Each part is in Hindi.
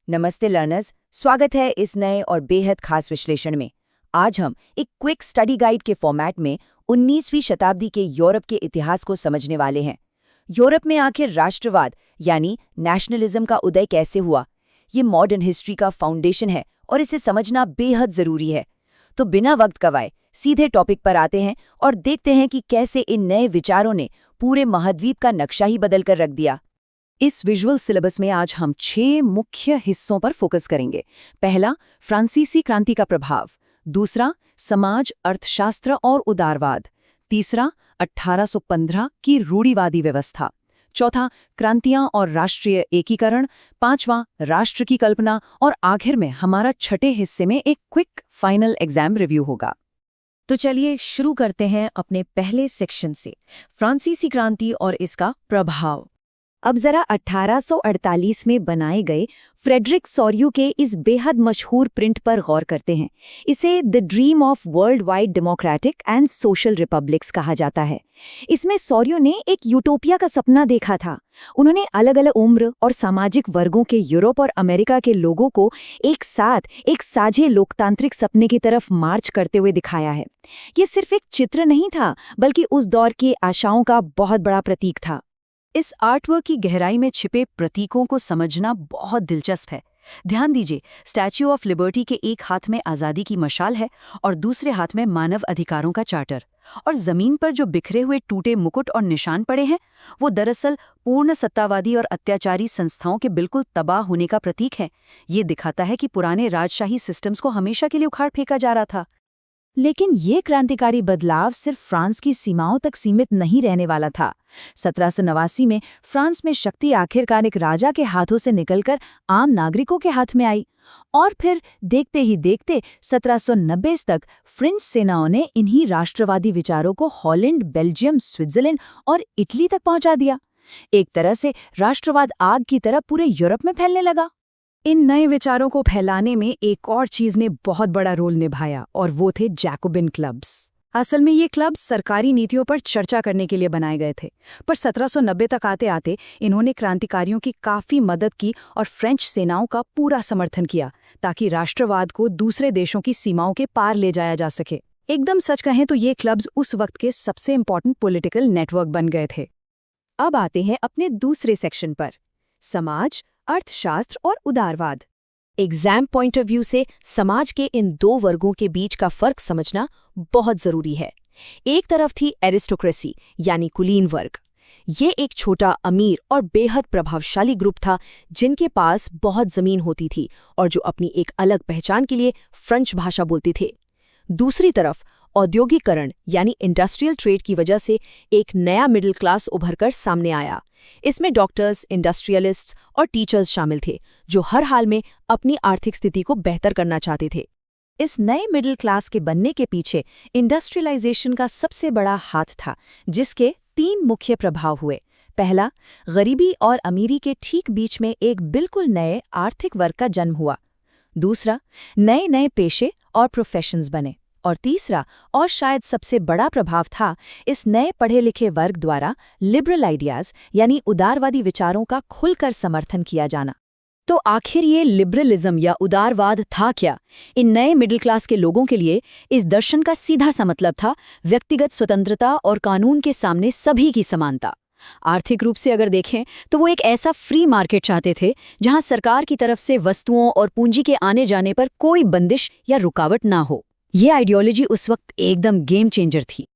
नमस्ते लर्नर्स, स्वागत है इस नए और बेहद खास विश्लेषण में। आज हम एक क्विक स्टडी गाइड के फॉर्मेट में 19वीं शताब्दी के यूरोप के इतिहास को समझने वाले हैं। यूरोप में आखिर राष्ट्रवाद यानी नेशनलिज्म का उदय कैसे हुआ, ये मॉडर्न हिस्ट्री का फाउंडेशन है और इसे समझना बेहद जरूरी है। तो बिना वक्त गवाए सीधे टॉपिक पर आते हैं और देखते हैं कि कैसे इन नए विचारों ने पूरे महाद्वीप का नक्शा ही बदल कर रख दिया। इस विजुअल सिलेबस में आज हम 6 मुख्य हिस्सों पर फोकस करेंगे। पहला, फ्रांसीसी क्रांति का प्रभाव। दूसरा, समाज, अर्थशास्त्र और उदारवाद। तीसरा, 1815 की रूढ़िवादी व्यवस्था। चौथा, क्रांतियां और राष्ट्रीय एकीकरण। पांचवां, राष्ट्र की कल्पना। और आखिर में हमारा छठे हिस्से में एक क्विक फाइनल एग्जाम रिव्यू होगा। तो चलिए शुरू करते हैं अपने पहले सेक्शन से, फ्रांसीसी क्रांति और इसका प्रभाव। अब जरा 1848 में बनाए गए फ्रेडरिक सोर्यू के इस बेहद मशहूर प्रिंट पर गौर करते हैं। इसे the dream of world wide democratic and social republics कहा जाता है। इसमें सोर्यू ने एक यूटोपिया का सपना देखा था। उन्होंने अलग अलग उम्र और सामाजिक वर्गों के यूरोप और अमेरिका के लोगों को एक साथ एक साझे लोकतांत्रिक सपने की तरफ मार्च करते हुए दिखाया है। ये सिर्फ एक चित्र नहीं था, बल्कि उस दौर की आशाओं का बहुत बड़ा प्रतीक था। इस आर्टवर्क की गहराई में छिपे प्रतीकों को समझना बहुत दिलचस्प है। ध्यान दीजिए, स्टैच्यू ऑफ लिबर्टी के एक हाथ में आज़ादी की मशाल है और दूसरे हाथ में मानव अधिकारों का चार्टर। और जमीन पर जो बिखरे हुए टूटे मुकुट और निशान पड़े हैं, वो दरअसल पूर्ण सत्तावादी और अत्याचारी संस्थाओं के बिल्कुल तबाह होने का प्रतीक है। ये दिखाता है कि पुराने राजशाही सिस्टम्स को हमेशा के लिए उखाड़ फेंका जा रहा था। लेकिन ये क्रांतिकारी बदलाव सिर्फ फ्रांस की सीमाओं तक सीमित नहीं रहने वाला था। 1789 में फ्रांस में शक्ति आखिरकार एक राजा के हाथों से निकलकर आम नागरिकों के हाथ में आई। और फिर देखते ही देखते 1790 तक फ्रेंच सेनाओं ने इन्हीं राष्ट्रवादी विचारों को हॉलैंड, बेल्जियम, स्विट्जरलैंड और इटली तक पहुंचा दिया। एक तरह से राष्ट्रवाद आग की तरह पूरे यूरोप में फैलने लगा। इन नए विचारों को फैलाने में एक और चीज ने बहुत बड़ा रोल निभाया, और वो थे जैकोबिन क्लब्स। असल में ये क्लब्स सरकारी नीतियों पर चर्चा करने के लिए बनाए गए थे, पर 1790 तक आते आते इन्होंने क्रांतिकारियों की काफी मदद की और फ्रेंच सेनाओं का पूरा समर्थन किया, ताकि राष्ट्रवाद को दूसरे देशों की सीमाओं के पार ले जाया जा सके। एकदम सच कहें तो ये क्लब्स उस वक्त के सबसे इम्पोर्टेंट पॉलिटिकल नेटवर्क बन गए थे। अब आते हैं अपने दूसरे सेक्शन पर, समाज, अर्थशास्त्र और उदारवाद। एग्जाम पॉइंट ऑफ व्यू से समाज के इन दो वर्गों के बीच का फर्क समझना बहुत जरूरी है। एक तरफ थी एरिस्टोक्रेसी यानी कुलीन वर्ग। ये एक छोटा, अमीर और बेहद प्रभावशाली ग्रुप था, जिनके पास बहुत जमीन होती थी और जो अपनी एक अलग पहचान के लिए फ्रेंच भाषा बोलते थे। दूसरी तरफ औद्योगिकरण यानी इंडस्ट्रियल ट्रेड की वजह से एक नया मिडिल क्लास उभरकर सामने आया। इसमें डॉक्टर्स, इंडस्ट्रियलिस्ट्स और टीचर्स शामिल थे, जो हर हाल में अपनी आर्थिक स्थिति को बेहतर करना चाहते थे। इस नए मिडिल क्लास के बनने के पीछे इंडस्ट्रियलाइजेशन का सबसे बड़ा हाथ था, जिसके 3 मुख्य प्रभाव हुए। पहला, गरीबी और अमीरी के ठीक बीच में एक बिल्कुल नए आर्थिक वर्ग का जन्म हुआ। दूसरा, नए नए पेशे और प्रोफेशंस बने। और तीसरा, और शायद सबसे बड़ा प्रभाव था, इस नए पढ़े लिखे वर्ग द्वारा लिबरल आइडियाज यानी उदारवादी विचारों का खुलकर समर्थन किया जाना। तो आखिर ये लिबरलिज्म या उदारवाद था क्या? इन नए मिडिल क्लास के लोगों के लिए इस दर्शन का सीधा सा मतलब था व्यक्तिगत स्वतंत्रता और कानून के सामने सभी की समानता। आर्थिक रूप से अगर देखें तो वो एक ऐसा फ्री मार्केट चाहते थे जहां सरकार की तरफ से वस्तुओं और पूंजी के आने जाने पर कोई बंदिश या रुकावट ना हो। ये आइडियोलॉजी उस वक्त एकदम गेम चेंजर थी।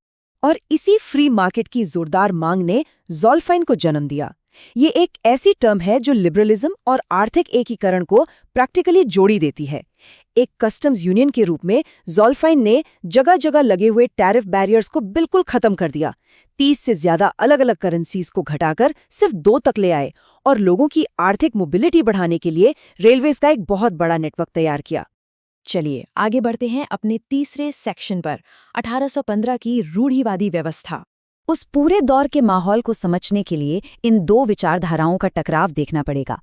और इसी फ्री मार्केट की जोरदार मांग ने ज़ोलफाइन को जन्म दिया। ये एक ऐसी टर्म है जो लिबरलिज्म और आर्थिक एकीकरण को प्रैक्टिकली जोड़ी देती है। एक कस्टम्स यूनियन के रूप में ज़ोलफाइन ने जगह जगह लगे हुए टैरिफ बैरियर्स को बिल्कुल खत्म कर दिया। 30 से ज्यादा अलग अलग करेंसीज को घटाकर सिर्फ 2 तक ले आए और लोगों की आर्थिक मोबिलिटी बढ़ाने के लिए रेलवेज का एक बहुत बड़ा नेटवर्क तैयार किया। चलिए आगे बढ़ते हैं अपने तीसरे सेक्शन पर, 1815 की रूढ़िवादी व्यवस्था। उस पूरे दौर के माहौल को समझने के लिए इन 2 विचारधाराओं का टकराव देखना पड़ेगा।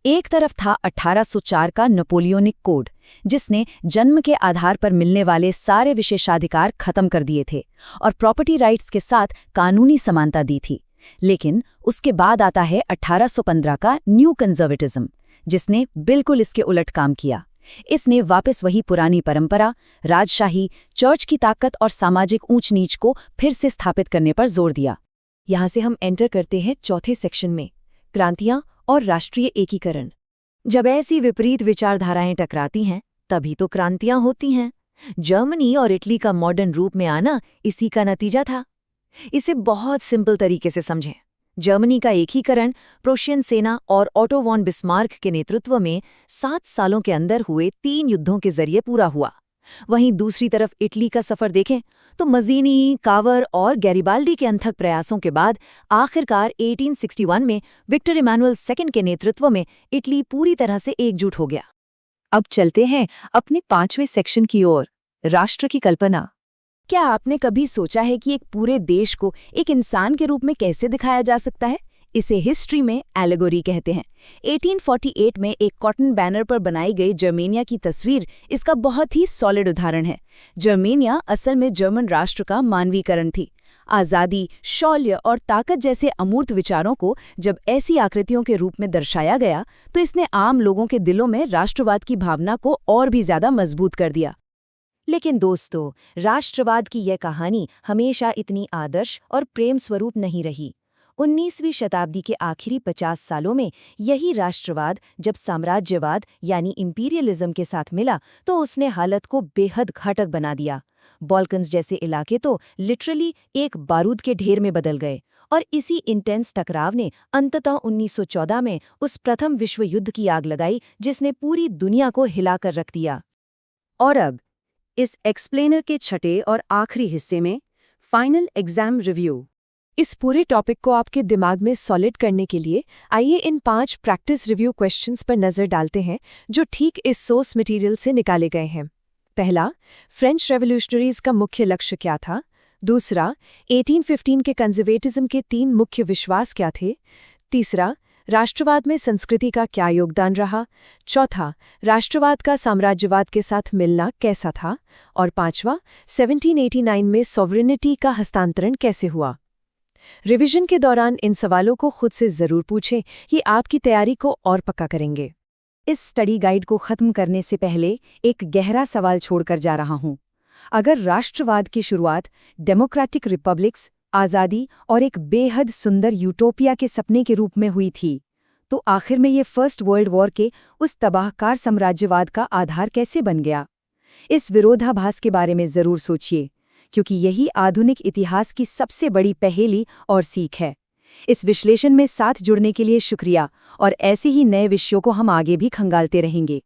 एक तरफ था 1804 का नेपोलियनिक कोड, जिसने जन्म के आधार पर मिलने वाले सारे विशेषाधिकार खत्म कर दिए थे और प्रॉपर्टी राइट्स के साथ कानूनी समानता दी थी। लेकिन उसके बाद आता है 1815 का न्यू कंजर्वेटिज्म, जिसने बिल्कुल इसके उलट काम किया। इसने वापस वही पुरानी परंपरा, राजशाही, चर्च की ताकत और सामाजिक ऊंच नीच को फिर से स्थापित करने पर जोर दिया। यहाँ से हम एंटर करते हैं चौथे सेक्शन में, क्रांतियाँ और राष्ट्रीय एकीकरण। जब ऐसी विपरीत विचारधाराएं टकराती हैं, तभी तो क्रांतियां होती हैं। जर्मनी और इटली का मॉडर्न रूप में आना इसी का नतीजा था। इसे बहुत सिंपल तरीके से समझें। जर्मनी का एकीकरण प्रोशियन सेना और ऑटो वॉन बिस्मार्क के नेतृत्व में 7 सालों के अंदर हुए 3 युद्धों के जरिए पूरा हुआ। वहीं दूसरी तरफ इटली का सफर देखें तो मजीनी, कावर और गैरिबाल्डी के अनथक प्रयासों के बाद आखिरकार 1861 में विक्टर इमैनुअल II के नेतृत्व में इटली पूरी तरह से एकजुट हो गया। अब चलते हैं अपने 5वें सेक्शन की ओर, राष्ट्र की कल्पना। क्या आपने कभी सोचा है कि एक पूरे देश को एक इंसान के रूप में कैसे दिखाया जा सकता है? इसे हिस्ट्री में एलेगोरी कहते हैं। 1848 में एक कॉटन बैनर पर बनाई गई जर्मेनिया की तस्वीर इसका बहुत ही सॉलिड उदाहरण है। जर्मेनिया असल में जर्मन राष्ट्र का मानवीकरण थी। आज़ादी, शौर्य और ताकत जैसे अमूर्त विचारों को जब ऐसी आकृतियों के रूप में दर्शाया गया तो इसने आम लोगों के दिलों में राष्ट्रवाद की भावना को और भी ज्यादा मजबूत कर दिया। लेकिन दोस्तों, राष्ट्रवाद की यह कहानी हमेशा इतनी आदर्श और प्रेम स्वरूप नहीं रही। 19वीं शताब्दी के आखिरी 50 सालों में यही राष्ट्रवाद जब साम्राज्यवाद यानी इंपीरियलिज्म के साथ मिला तो उसने हालत को बेहद घातक बना दिया। बॉल्कन्स जैसे इलाके तो लिटरली एक बारूद के ढेर में बदल गए और इसी इंटेंस टकराव ने अंततः 1914 में उस प्रथम विश्व युद्ध की आग लगाई जिसने पूरी दुनिया को हिलाकर रख दिया। और अब इस एक्सप्लेनर के छठे और आखिरी हिस्से में फाइनल एग्जाम रिव्यू। इस पूरे टॉपिक को आपके दिमाग में सॉलिड करने के लिए आइए इन 5 प्रैक्टिस रिव्यू क्वेश्चंस पर नजर डालते हैं जो ठीक इस सोर्स मटेरियल से निकाले गए हैं। पहला, फ्रेंच रेवोल्यूशनरीज का मुख्य लक्ष्य क्या था? दूसरा, 1815 के कंजर्वेटिज्म के 3 मुख्य विश्वास क्या थे? तीसरा, राष्ट्रवाद में संस्कृति का क्या योगदान रहा? चौथा, राष्ट्रवाद का साम्राज्यवाद के साथ मिलना कैसा था? और पांचवा, 1789 में सॉवरेनिटी का हस्तांतरण कैसे हुआ? रिवीजन के दौरान इन सवालों को खुद से जरूर पूछें, ये आपकी तैयारी को और पक्का करेंगे। इस स्टडी गाइड को खत्म करने से पहले एक गहरा सवाल छोड़कर जा रहा हूं। अगर राष्ट्रवाद की शुरुआत डेमोक्रेटिक रिपब्लिक्स, आज़ादी और एक बेहद सुंदर यूटोपिया के सपने के रूप में हुई थी, तो आखिर में ये फर्स्ट वर्ल्ड वॉर के उस तबाहकार साम्राज्यवाद का आधार कैसे बन गया? इस विरोधाभास के बारे में जरूर सोचिए, क्योंकि यही आधुनिक इतिहास की सबसे बड़ी पहेली और सीख है। इस विश्लेषण में साथ जुड़ने के लिए शुक्रिया और ऐसे ही नए विषयों को हम आगे भी खंगालते रहेंगे।